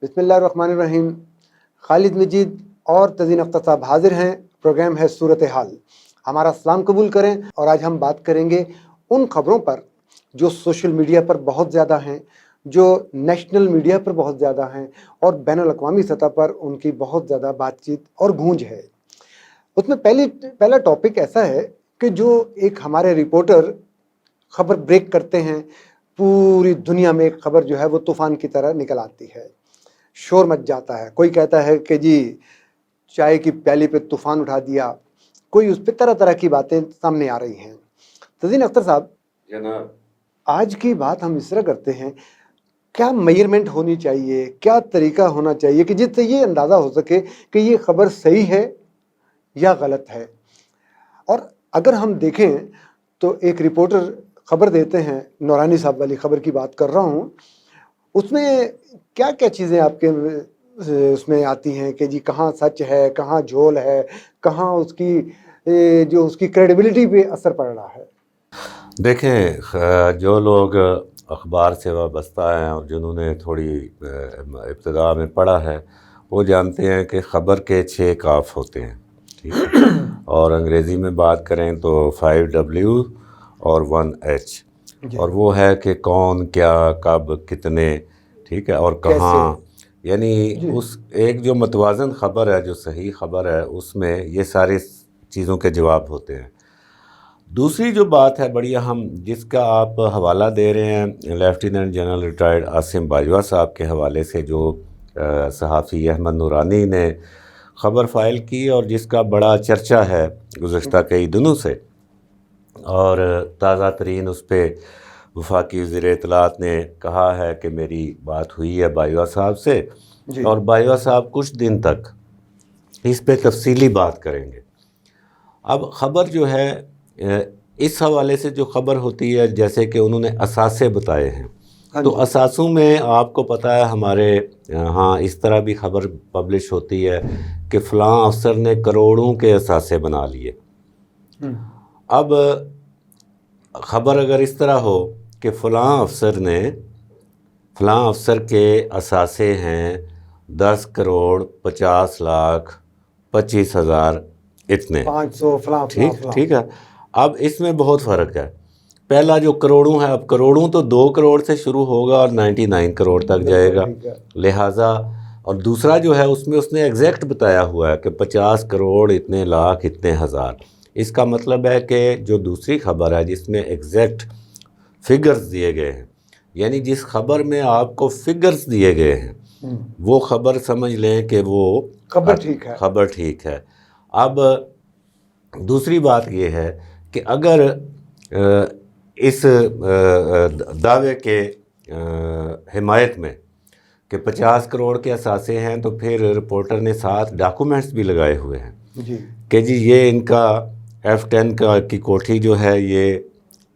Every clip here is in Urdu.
بسم اللہ الرحمن الرحیم. خالد مجید اور تزین اختر صاحب حاضر ہیں. پروگرام ہے صورتحال. ہمارا سلام قبول کریں. اور آج ہم بات کریں گے ان خبروں پر جو سوشل میڈیا پر بہت زیادہ ہیں, جو نیشنل میڈیا پر بہت زیادہ ہیں, اور بین الاقوامی سطح پر ان کی بہت زیادہ بات چیت اور گونج ہے. اس میں پہلا ٹاپک ایسا ہے کہ جو ایک ہمارے رپورٹر خبر بریک کرتے ہیں, پوری دنیا میں ایک خبر جو ہے وہ طوفان کی طرح نکل آتی ہے, شور مچ جاتا ہے. کوئی کہتا ہے کہ جی چائے کی پیالی پہ طوفان اٹھا دیا, کوئی اس پہ طرح طرح کی باتیں سامنے آ رہی ہیں. تزین اختر صاحب جناب, آج کی بات ہم اس طرح کرتے ہیں, کیا میئرمنٹ ہونی چاہیے, کیا طریقہ ہونا چاہیے کہ جس سے یہ اندازہ ہو سکے کہ یہ خبر صحیح ہے یا غلط ہے. اور اگر ہم دیکھیں تو ایک رپورٹر خبر دیتے ہیں, نورانی صاحب والی خبر کی بات کر رہا ہوں, اس میں کیا کیا چیزیں آپ کے اس میں آتی ہیں کہ جی کہاں سچ ہے, کہاں جھول ہے, کہاں اس کی جو اس کی کریڈیبلٹی پہ اثر پڑ رہا ہے. دیکھیں, جو لوگ اخبار سے وابستہ ہیں اور جنہوں نے تھوڑی ابتدا میں پڑھا ہے, وہ جانتے ہیں کہ خبر کے 6 کاف ہوتے ہیں, ٹھیک ہے, اور انگریزی میں بات کریں تو 5W اور 1H, اور وہ ہے کہ کون, کیا, کب, کتنے, ٹھیک ہے, اور کہاں. یعنی اس ایک جو متوازن خبر ہے, جو صحیح خبر ہے, اس میں یہ ساری چیزوں کے جواب ہوتے ہیں. دوسری جو بات ہے بڑی اہم, جس کا آپ حوالہ دے رہے ہیں, lieutenant general retired Asim Bajwa صاحب کے حوالے سے, جو صحافی احمد نورانی نے خبر فائل کی اور جس کا بڑا چرچا ہے گزشتہ کئی دنوں سے, اور تازہ ترین اس پہ وفاقی وزیر اطلاعات نے کہا ہے کہ میری بات ہوئی ہے باجوہ صاحب سے, اور باجوہ صاحب کچھ دن تک اس پہ تفصیلی بات کریں گے. اب خبر جو ہے اس حوالے سے جو خبر ہوتی ہے, جیسے کہ انہوں نے اثاثے بتائے ہیں, تو اثاثوں میں آپ کو پتہ ہے ہمارے ہاں اس طرح بھی خبر پبلش ہوتی ہے کہ فلاں افسر نے کروڑوں کے اثاثے بنا لیے. اب خبر اگر اس طرح ہو کہ فلاں افسر کے اثاثے ہیں 10 کروڑ 50 لاکھ 25,000 اتنے, 500 فلاں, ٹھیک ہے. اب اس میں بہت فرق ہے. پہلا جو کروڑوں ہے, اب کروڑوں تو 2 کروڑ سے شروع ہوگا اور 99 کروڑ تک جائے گا, لہٰذا, اور دوسرا جو ہے اس میں اس نے ایگزیکٹ بتایا ہوا ہے کہ 50 کروڑ اتنے لاکھ اتنے ہزار. اس کا مطلب ہے کہ جو دوسری خبر ہے جس میں ایگزیکٹ فگرز دیے گئے ہیں, یعنی جس خبر میں آپ کو فگرز دیے گئے ہیں, وہ خبر سمجھ لیں کہ وہ خبر ٹھیک ہے. اب دوسری بات یہ ہے کہ اگر اس دعوے کے حمایت میں کہ 50 کروڑ کے اثاثے ہیں, تو پھر رپورٹر نے 7 ڈاکومنٹس بھی لگائے ہوئے ہیں کہ جی یہ ان کا F10 کی کوٹھی جو ہے یہ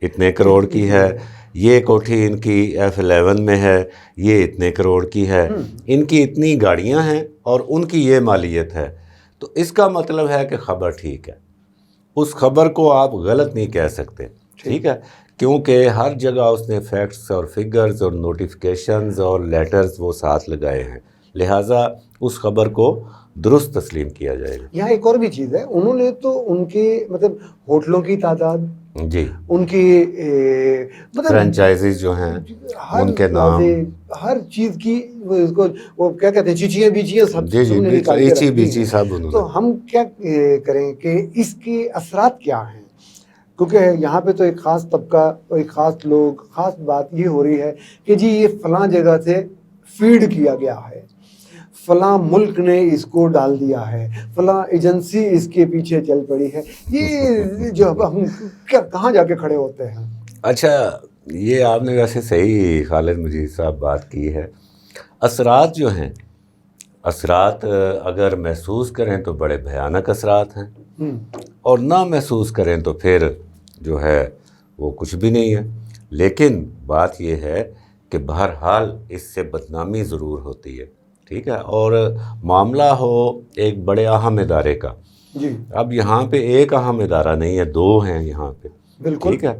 اتنے کروڑ کی ہے, یہ کوٹھی ان کی F11 میں ہے, یہ اتنے کروڑ کی ہے, ان کی اتنی گاڑیاں ہیں اور ان کی یہ مالیت ہے. تو اس کا مطلب ہے کہ خبر ٹھیک ہے. اس خبر کو آپ غلط نہیں کہہ سکتے, ٹھیک ہے, کیونکہ ہر جگہ اس نے فیکٹس اور فگرز اور نوٹیفیکیشنز اور لیٹرز وہ ساتھ لگائے ہیں, لہٰذا اس خبر کو درست تسلیم کیا جائے گا. یہاں ایک اور بھی چیز ہے, انہوں نے تو ان کے مطلب ہوٹلوں کی تعداد, جی, ان کی مطلب فرینچائزیز جو ہیں ان کے نام, ہر چیز کی وہ کیا کہتے ہیں, چیچیاں بیچیاں سب ایچی بیچی سب انہوں نے. تو ہم کیا کریں کہ اس کے اثرات کیا ہیں, کیونکہ یہاں پہ تو ایک خاص طبقہ, ایک خاص لوگ, خاص بات یہ ہو رہی ہے کہ جی یہ فلاں جگہ سے فیڈ کیا گیا ہے, فلاں ملک نے اس کو ڈال دیا ہے, فلاں ایجنسی اس کے پیچھے چل پڑی ہے. یہ جو ہم کہاں جا کے کھڑے ہوتے ہیں. اچھا, یہ آپ نے ویسے صحیح خالد مجید صاحب بات کی ہے. اثرات جو ہیں, اثرات اگر محسوس کریں تو بڑے بھیانک اثرات ہیں, اور نہ محسوس کریں تو پھر جو ہے وہ کچھ بھی نہیں ہے. لیکن بات یہ ہے کہ بہرحال اس سے بدنامی ضرور ہوتی ہے, ٹھیک ہے, اور معاملہ ہو ایک بڑے اہم ادارے کا. اب یہاں پہ ایک اہم ادارہ نہیں ہے, 2 ہیں یہاں پہ, ٹھیک ہے.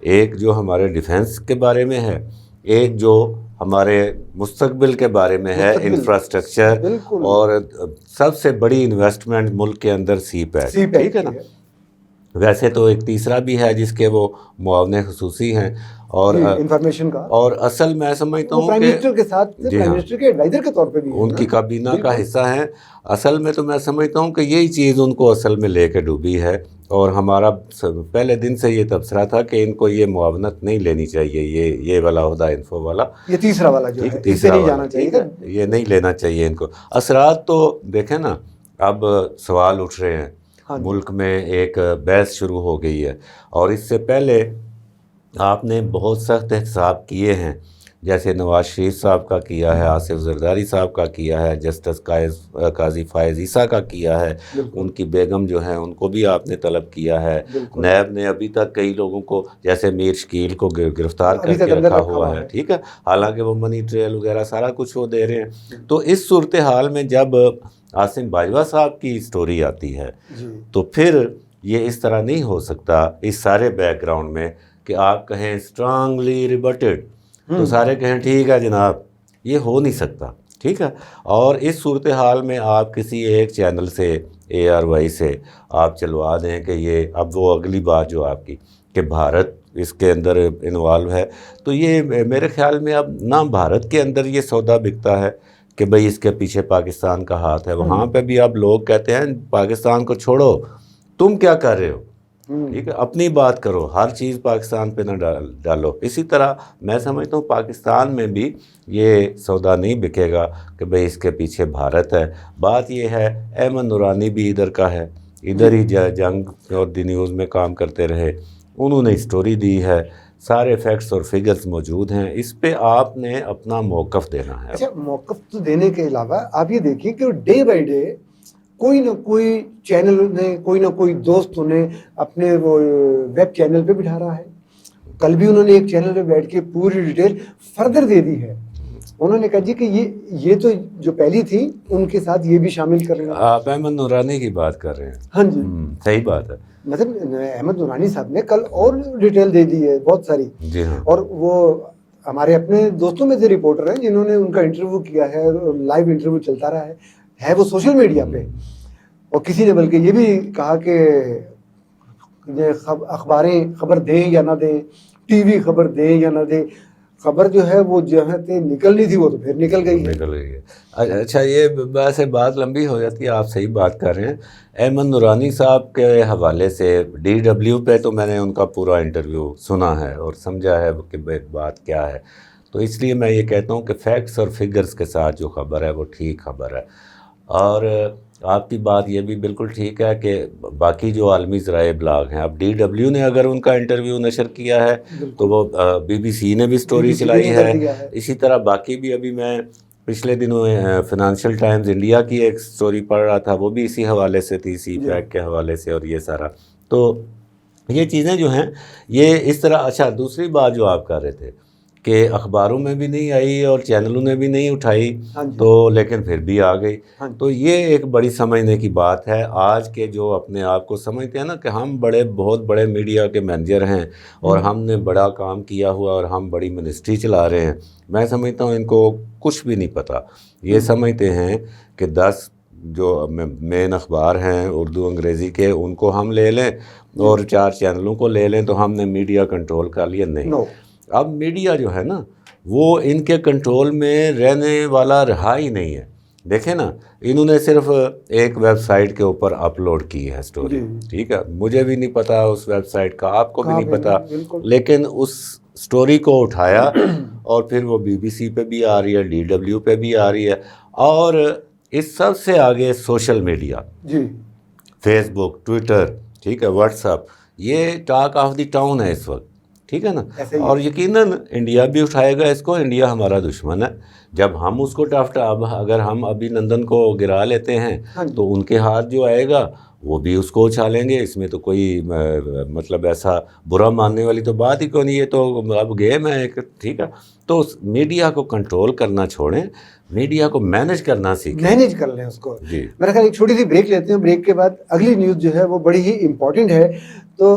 ایک جو ہمارے ڈیفنس کے بارے میں ہے, ایک جو ہمارے مستقبل کے بارے میں ہے انفراسٹرکچر، اور سب سے بڑی انویسٹمنٹ ملک کے اندر سی پیک، ٹھیک ہے نا. ویسے تو ایک تیسرا بھی ہے جس کے وہ معاون خصوصی ہیں اور انفارمیشن کا، اور اصل میں سمجھتا ہوں پرائم منسٹر کے ساتھ پرائم منسٹر کے ایڈوائزر کے طور پہ بھی ان کی کابینہ کا حصہ ہیں. اصل میں تو میں سمجھتا ہوں کہ یہی چیز ان کو اصل میں لے کے ڈوبی ہے، اور ہمارا پہلے دن سے یہ تبصرہ تھا کہ ان کو یہ معاونت نہیں لینی چاہیے، یہ والا عہدہ انفو والا، یہ تیسرا والا جو ہے تیسرا نہیں جانا چاہیے، یہ نہیں لینا چاہیے ان کو. اثرات تو دیکھیں نا، اب سوال اٹھ رہے ہیں، ملک میں ایک بحث شروع ہو گئی ہے، اور اس سے پہلے آپ نے بہت سخت احتساب کیے ہیں، جیسے نواز شریف صاحب کا کیا ہے، آصف زرداری صاحب کا کیا ہے، جسٹس قاضی فائز عیسیٰ کا کیا ہے، ان کی بیگم جو ہیں ان کو بھی آپ نے طلب کیا ہے. نیب نے ابھی تک کئی لوگوں کو، جیسے میر شکیل کو گرفتار کر کے رکھا ہوا ہے، ٹھیک ہے، حالانکہ وہ منی ٹریل وغیرہ سارا کچھ وہ دے رہے ہیں. تو اس صورتحال میں جب عاصم باجوہ صاحب کی سٹوری آتی ہے تو پھر یہ اس طرح نہیں ہو سکتا اس سارے بیک گراؤنڈ میں کہ آپ کہیں اسٹرانگلی ریبٹڈ تو سارے کہیں ٹھیک ہے جناب، یہ ہو نہیں سکتا، ٹھیک ہے. اور اس صورتحال میں آپ کسی ایک چینل سے، ARY سے آپ چلوا دیں کہ یہ، اب وہ اگلی بات جو آپ کی کہ بھارت اس کے اندر انوالو ہے، تو یہ میرے خیال میں اب نہ بھارت کے اندر یہ سودا بکتا ہے کہ بھئی اس کے پیچھے پاکستان کا ہاتھ ہے. وہاں پہ بھی اب لوگ کہتے ہیں پاکستان کو چھوڑو، تم کیا کر رہے ہو، ٹھیک ہے، اپنی بات کرو، ہر چیز پاکستان پہ نہ ڈالو. اسی طرح میں سمجھتا ہوں پاکستان میں بھی یہ سودا نہیں بکے گا کہ بھئی اس کے پیچھے بھارت ہے. بات یہ ہے، احمد نورانی بھی ادھر کا ہے، ادھر ہی جنگ اور دی نیوز میں کام کرتے رہے، انہوں نے اسٹوری دی ہے، سارے فیکٹس اور فگرز موجود ہیں. اس پہ آپ نے اپنا موقف دینا ہے. اچھا، موقف تو دینے کے علاوہ آپ یہ دیکھیں کہ ڈے بائی ڈے کوئی نہ کوئی چینل نے، کوئی نہ کوئی دوست انہیں اپنے وہ ویب چینل پہ بٹھا رہا ہے. کل بھی انہوں نے ایک چینل پہ بیٹھ کے پوری ڈیٹیل فردر دے دی ہے. انہوں نے کہا جی کہ یہ تو جو پہلی تھی ان کے ساتھ یہ بھی شامل کر رہے ہیں. آپ احمد نورانی کی بات کر رہے ہیں؟ ہاں جی، صحیح بات ہے. مطلب احمد نورانی صاحب نے کل اور ڈیٹیل دے دی ہے بہت ساری. جی ہاں. اور وہ ہمارے اپنے دوستوں میں سے رپورٹر ہیں جنہوں نے ان کا انٹرویو کیا ہے، لائیو انٹرویو چلتا رہا ہے وہ سوشل میڈیا پہ. اور کسی نے بلکہ یہ بھی کہا کہ اخباریں خبر دیں یا نہ دیں، ٹی وی خبر دیں یا نہ دیں، خبر جو ہے وہ جہاں سے نکلنی تھی وہ تو پھر نکل گئی ہے. اچھا، یہ ویسے بات لمبی ہو جاتی ہے، آپ صحیح بات کر رہے ہیں. احمد نورانی صاحب کے حوالے سے DW پہ تو میں نے ان کا پورا انٹرویو سنا ہے اور سمجھا ہے کہ بات کیا ہے. تو اس لیے میں یہ کہتا ہوں کہ فیکٹس اور فگرز کے ساتھ جو خبر ہے وہ ٹھیک خبر ہے. اور آپ کی بات یہ بھی بالکل ٹھیک ہے کہ باقی جو عالمی ذرائع ابلاغ ہیں، اب DW نے اگر ان کا انٹرویو نشر کیا ہے تو وہ BBC نے بھی سٹوری چلائی ہے. اسی طرح باقی بھی، ابھی میں پچھلے دنوں فنانشل ٹائمز انڈیا کی ایک سٹوری پڑھ رہا تھا، وہ بھی اسی حوالے سے تھی، سی پیک کے حوالے سے، اور یہ سارا. تو یہ چیزیں جو ہیں یہ اس طرح. اچھا، دوسری بات جو آپ کر رہے تھے کہ اخباروں میں بھی نہیں آئی اور چینلوں نے بھی نہیں اٹھائی، تو لیکن پھر بھی آ گئی. تو یہ ایک بڑی سمجھنے کی بات ہے. آج کے جو اپنے آپ کو سمجھتے ہیں نا کہ ہم بہت بڑے میڈیا کے مینیجر ہیں اور ہم نے بڑا کام کیا ہوا اور ہم بڑی منسٹری چلا رہے ہیں، میں سمجھتا ہوں ان کو کچھ بھی نہیں پتہ. یہ سمجھتے ہیں کہ 10 جو مین اخبار ہیں اردو انگریزی کے، ان کو ہم لے لیں اور 4 چینلوں کو لے لیں تو ہم نے میڈیا کنٹرول کر لیا. نہیں، اب میڈیا جو ہے نا وہ ان کے کنٹرول میں رہنے والا رہا ہی نہیں ہے. دیکھیں نا، انہوں نے صرف ایک ویب سائٹ کے اوپر اپلوڈ کی ہے سٹوری، ٹھیک ہے، مجھے بھی نہیں پتا اس ویب سائٹ کا، آپ کو بھی نہیں پتا، لیکن اس سٹوری کو اٹھایا اور پھر وہ BBC پہ بھی آ رہی ہے، DW پہ بھی آ رہی ہے. اور اس سب سے آگے سوشل میڈیا، فیس بک، ٹویٹر، ٹھیک ہے، واٹس ایپ، یہ ٹاک آف دی ٹاؤن ہے اس وقت، ٹھیک ہے نا. اور یقیناً انڈیا بھی اٹھائے گا اس کو. انڈیا ہمارا دشمن ہے. جب ہم اس کو اب اگر ہم ابھی نندن کو گرا لیتے ہیں تو ان کے ہاتھ جو آئے گا وہ بھی اس کو اچھالیں گے. اس میں تو کوئی مطلب ایسا برا ماننے والی تو بات ہی کوئی نہیں. یہ تو اب گیم ہے ایک، ٹھیک ہے. تو میڈیا کو کنٹرول کرنا چھوڑیں، میڈیا کو مینج کرنا سیکھیں، مینج کر لیں اس کو. میرا خیال ایک چھوٹی سی بریک لیتے ہیں، بریک کے بعد اگلی نیوز جو ہے وہ بڑی ہی امپورٹنٹ ہے. تو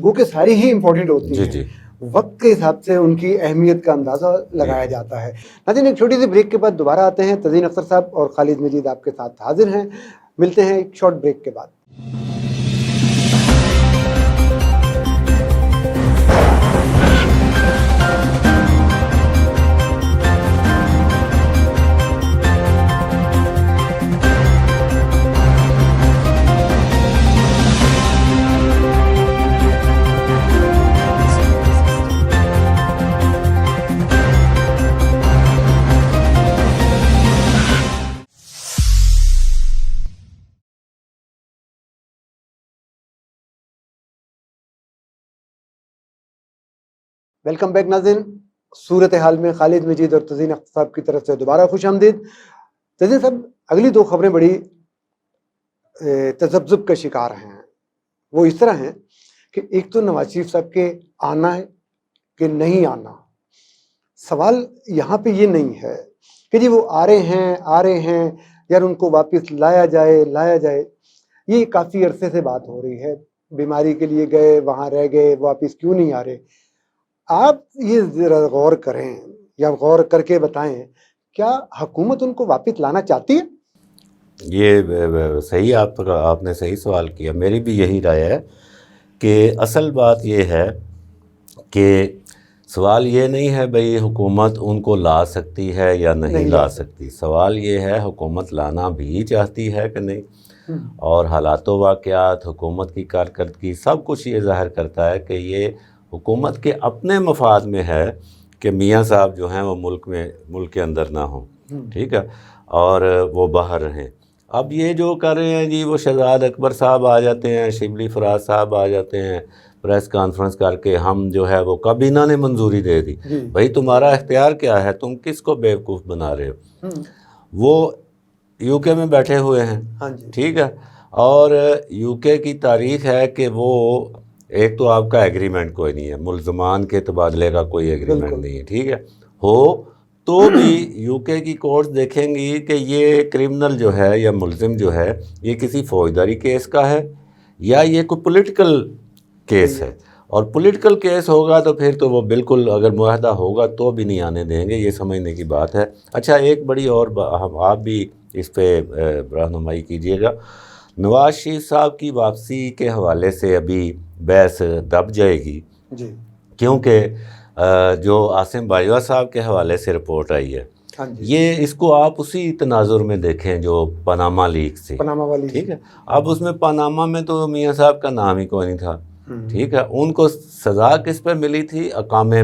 وہ کہ ساری ہی امپورٹنٹ ہوتی ہیں، وقت کے حساب سے ان کی اہمیت کا اندازہ لگایا جاتا ہے۔ ناظرین ایک چھوٹی سی بریک کے بعد دوبارہ آتے ہیں، تزین اختر صاحب اور خالد مجید آپ کے ساتھ حاضر ہیں، ملتے ہیں ایک شارٹ بریک کے بعد۔ ویلکم بیک ناظرین، صورتحال میں خالد مجید اور تزین اختر صاحب کی طرف سے دوبارہ خوش آمدید۔ تزین صاحب اگلی دو خبریں بڑی تذبذب کا شکار ہیں۔ وہ اس طرح ہیں کہ ایک تو نواز شریف صاحب کے آنا ہے کہ نہیں آنا، سوال یہاں پہ یہ نہیں ہے کہ جی وہ آ رہے ہیں یار ان کو واپس لایا جائے، یہ کافی عرصے سے بات ہو رہی ہے، بیماری کے لیے گئے وہاں رہ گئے، واپس کیوں نہیں آ رہے؟ آپ یہ ذرا غور کریں یا غور کر کے بتائیں، کیا حکومت ان کو واپس لانا چاہتی ہے؟ یہ صحیح، آپ نے صحیح سوال کیا، میری بھی یہی رائے ہے کہ اصل بات یہ ہے کہ سوال یہ نہیں ہے بھئی حکومت ان کو لا سکتی ہے یا نہیں لا سکتی، سوال یہ ہے حکومت لانا بھی چاہتی ہے کہ نہیں، اور حالات و واقعات، حکومت کی کارکردگی، سب کچھ یہ ظاہر کرتا ہے کہ یہ حکومت کے اپنے مفاد میں ہے کہ میاں صاحب جو ہیں وہ ملک کے اندر نہ ہوں، ٹھیک ہے، اور وہ باہر رہیں۔ اب یہ جو کر رہے ہیں جی، وہ شہزاد اکبر صاحب آ جاتے ہیں، شبلی فراز صاحب آ جاتے ہیں، پریس کانفرنس کر کے ہم جو ہے وہ کابینہ نے منظوری دے دی، بھائی تمہارا اختیار کیا ہے، تم کس کو بیوقوف بنا رہے ہو؟ وہ یو کے میں بیٹھے ہوئے ہیں، ٹھیک ہے، اور یو کے کی تاریخ ہے کہ وہ ایک تو آپ کا ایگریمنٹ کوئی نہیں ہے، ملزمان کے تبادلے کا کوئی ایگریمنٹ نہیں ہے، ٹھیک ہے، ہو تو بھی یو کے کی کورٹس دیکھیں گی کہ یہ کرمنل جو ہے یا ملزم جو ہے یہ کسی فوجداری کیس کا ہے یا یہ کوئی پولیٹیکل کیس ہے، اور پولیٹیکل کیس ہوگا تو پھر تو وہ بالکل اگر معاہدہ ہوگا تو بھی نہیں آنے دیں گے، یہ سمجھنے کی بات ہے۔ اچھا ایک بڑی اور آپ بھی اس پہ رہنمائی کیجیے گا، نواز شریف صاحب کی واپسی کے حوالے سے ابھی بحث دب جائے گی، کیونکہ جو عاصم باجوہ صاحب کے حوالے سے رپورٹ آئی ہے، یہ اس کو آپ اسی تناظر میں دیکھیں جو پاناما لیک سے، ٹھیک ہے، اب اس میں پاناما میں تو میاں صاحب کا نام ہی کوئی نہیں تھا، ٹھیک ہے، ان کو سزا کس پہ ملی تھی؟ اقامے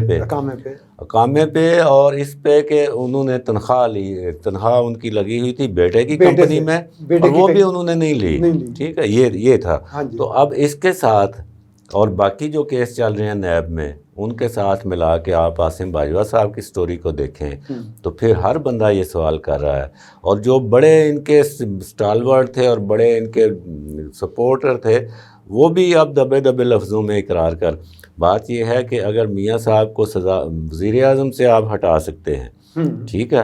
پہ، اور اس پہ کہ انہوں نے تنخواہ لی، تنخواہ ان کی لگی ہوئی تھی بیٹے کی کمپنی میں، اور وہ بھی انہوں نے نہیں لی، ٹھیک ہے، یہ تھا۔ تو اب اس کے ساتھ اور باقی جو کیس چل رہے ہیں نیب میں، ان کے ساتھ ملا کے آپ عاصم باجوہ صاحب کی سٹوری کو دیکھیں تو پھر ہر بندہ یہ سوال کر رہا ہے، اور جو بڑے ان کے سٹالورٹ تھے اور بڑے ان کے سپورٹر تھے وہ بھی اب دبے دبے لفظوں میں اقرار کر، بات یہ ہے کہ اگر میاں صاحب کو سزا وزیر اعظم سے آپ ہٹا سکتے ہیں، ٹھیک ہے،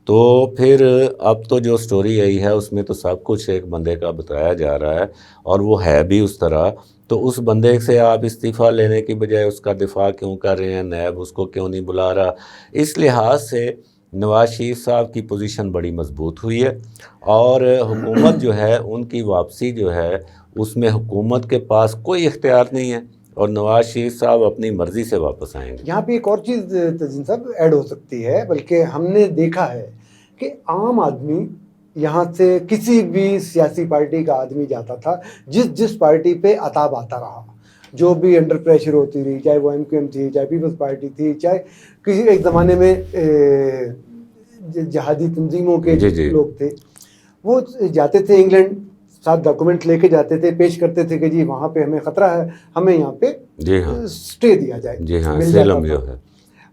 تو پھر اب تو جو سٹوری آئی ہے اس میں تو سب کچھ ایک بندے کا بتایا جا رہا ہے، اور وہ ہے بھی اس طرح، تو اس بندے سے آپ استعفیٰ لینے کی بجائے اس کا دفاع کیوں کر رہے ہیں؟ نیب اس کو کیوں نہیں بلا رہا؟ اس لحاظ سے نواز شریف صاحب کی پوزیشن بڑی مضبوط ہوئی ہے، اور حکومت جو ہے ان کی واپسی جو ہے اس میں حکومت کے پاس کوئی اختیار نہیں ہے، اور نواز شریف صاحب اپنی مرضی سے واپس آئیں گے۔ یہاں پہ ایک اور چیز تزین صاحب ایڈ ہو سکتی ہے، بلکہ ہم نے دیکھا ہے کہ عام آدمی یہاں سے کسی بھی سیاسی پارٹی کا آدمی جاتا تھا، جس پارٹی پہ عتاب آتا رہا، جو بھی انڈر پریشر ہوتی رہی، چاہے وہ MQM تھی، چاہے پیپلز پارٹی تھی، چاہے کسی ایک زمانے میں جہادی تنظیموں کے لوگ تھے، وہ جاتے تھے انگلینڈ، ساتھ ڈاکومنٹ لے کے جاتے تھے، پیش کرتے تھے کہ جی وہاں پہ ہمیں خطرہ ہے، ہمیں یہاں پہ سٹے دیا جائے، جی ہاں، سیلم جو ہے،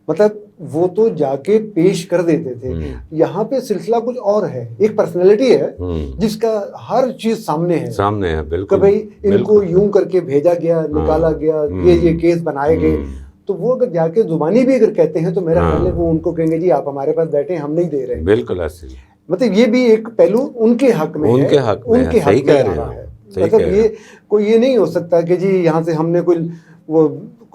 مطلب وہ تو جا کے پیش کر دیتے تھے۔ یہاں پہ سلسلہ کچھ اور ہے، ایک پرسنالٹی ہے جس کا ہر چیز سامنے ہے، بالکل، کہ بھائی ان کو یوں کر کے بھیجا گیا، نکالا گیا، یہ کیس بنائے گئے، تو وہ اگر جا کے زبانی بھی اگر کہتے ہیں تو میرا خیال ہے وہ ان کو کہیں گے جی آپ ہمارے پاس بیٹھے، ہم نہیں دے رہے، بالکل ایسے، مطلب یہ بھی ایک پہلو ان کے حق میں ہے، ان کے حق میں جا رہا ہے، مطلب یہ کوئی یہ نہیں ہو سکتا کہ جی یہاں سے ہم نے کوئی وہ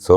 100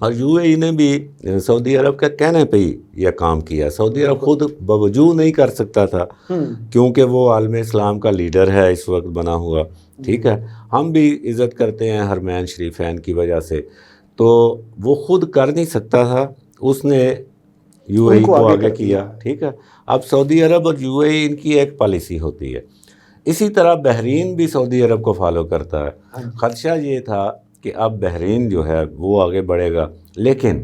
اور یو اے ای نے بھی سعودی عرب کے کہنے پہ ہی یہ کام کیا. سعودی عرب خود بوجود نہیں کر سکتا تھا کیونکہ وہ عالم اسلام کا لیڈر ہے اس وقت بنا ہوا. ٹھیک ہے, ہم بھی عزت کرتے ہیں حرمین شریفین کی وجہ سے, تو وہ خود کر نہیں سکتا تھا, اس نے یو اے ای کو آگے کیا. ٹھیک ہے, اب سعودی عرب اور یو اے ای ان کی ایک پالیسی ہوتی ہے. اسی طرح بحرین بھی سعودی عرب کو فالو کرتا ہے. خدشہ یہ تھا کہ اب بحرین جو ہے وہ آگے بڑھے گا, لیکن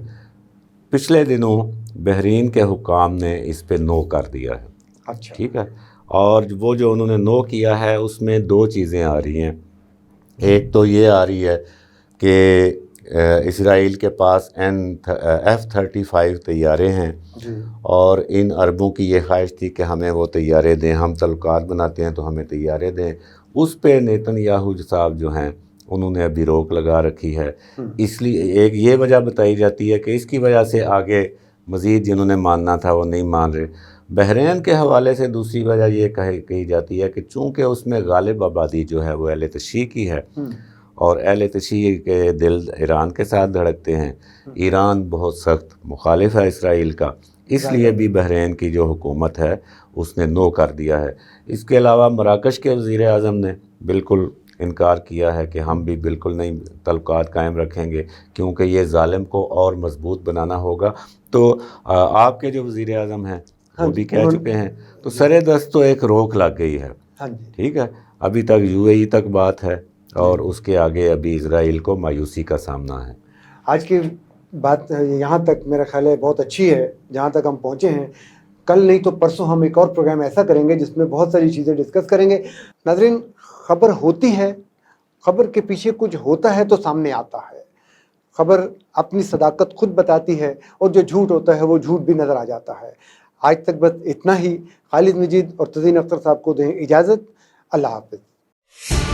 پچھلے دنوں بحرین کے حکام نے اس پہ نو کر دیا ہے. اچھا, ٹھیک ہے, اور وہ جو انہوں نے نو کیا ہے اس میں دو چیزیں آ رہی ہیں. ایک تو یہ آ رہی ہے کہ اسرائیل کے پاس F-35 طیارے ہیں, اور ان عربوں کی یہ خواہش تھی کہ ہمیں وہ طیارے دیں, ہم تعلقات بناتے ہیں تو ہمیں طیارے دیں. اس پہ نیتن یاہو صاحب جو ہیں انہوں نے ابھی روک لگا رکھی ہے. اس لیے ایک یہ وجہ بتائی جاتی ہے کہ اس کی وجہ سے آگے مزید جنہوں نے ماننا تھا وہ نہیں مان رہے. بحرین کے حوالے سے دوسری وجہ یہ کہی جاتی ہے کہ چونکہ اس میں غالب آبادی جو ہے وہ اہل تشیع کی ہے, اور اہل تشیع کے دل ایران کے ساتھ دھڑکتے ہیں. ایران بہت سخت مخالف ہے اسرائیل کا, اس لیے بھی بحرین کی جو حکومت ہے اس نے نو کر دیا ہے. اس کے علاوہ مراکش کے وزیر اعظم نے بالکل انکار کیا ہے کہ ہم بھی بالکل نہیں تعلقات قائم رکھیں گے کیونکہ یہ ظالم کو اور مضبوط بنانا ہوگا. تو آپ کے جو وزیر اعظم ہیں وہ بھی کہہ چکے ہیں. تو سر دست تو ایک روک لگ گئی ہے. ٹھیک ہے, ابھی تک یو اے ای تک بات ہے, اور اس کے آگے ابھی اسرائیل کو مایوسی کا سامنا ہے. آج کی بات یہاں تک میرا خیال ہے بہت اچھی ہے جہاں تک ہم پہنچے ہیں. کل نہیں تو پرسوں ہم ایک اور پروگرام ایسا کریں گے جس میں بہت ساری چیزیں ڈسکس کریں گے. ناظرین, خبر ہوتی ہے, خبر کے پیچھے کچھ ہوتا ہے تو سامنے آتا ہے. خبر اپنی صداقت خود بتاتی ہے, اور جو جھوٹ ہوتا ہے وہ جھوٹ بھی نظر آ جاتا ہے. آج تک بس اتنا ہی. خالد مجید اور تزین اختر صاحب کو دیں اجازت. اللہ حافظ.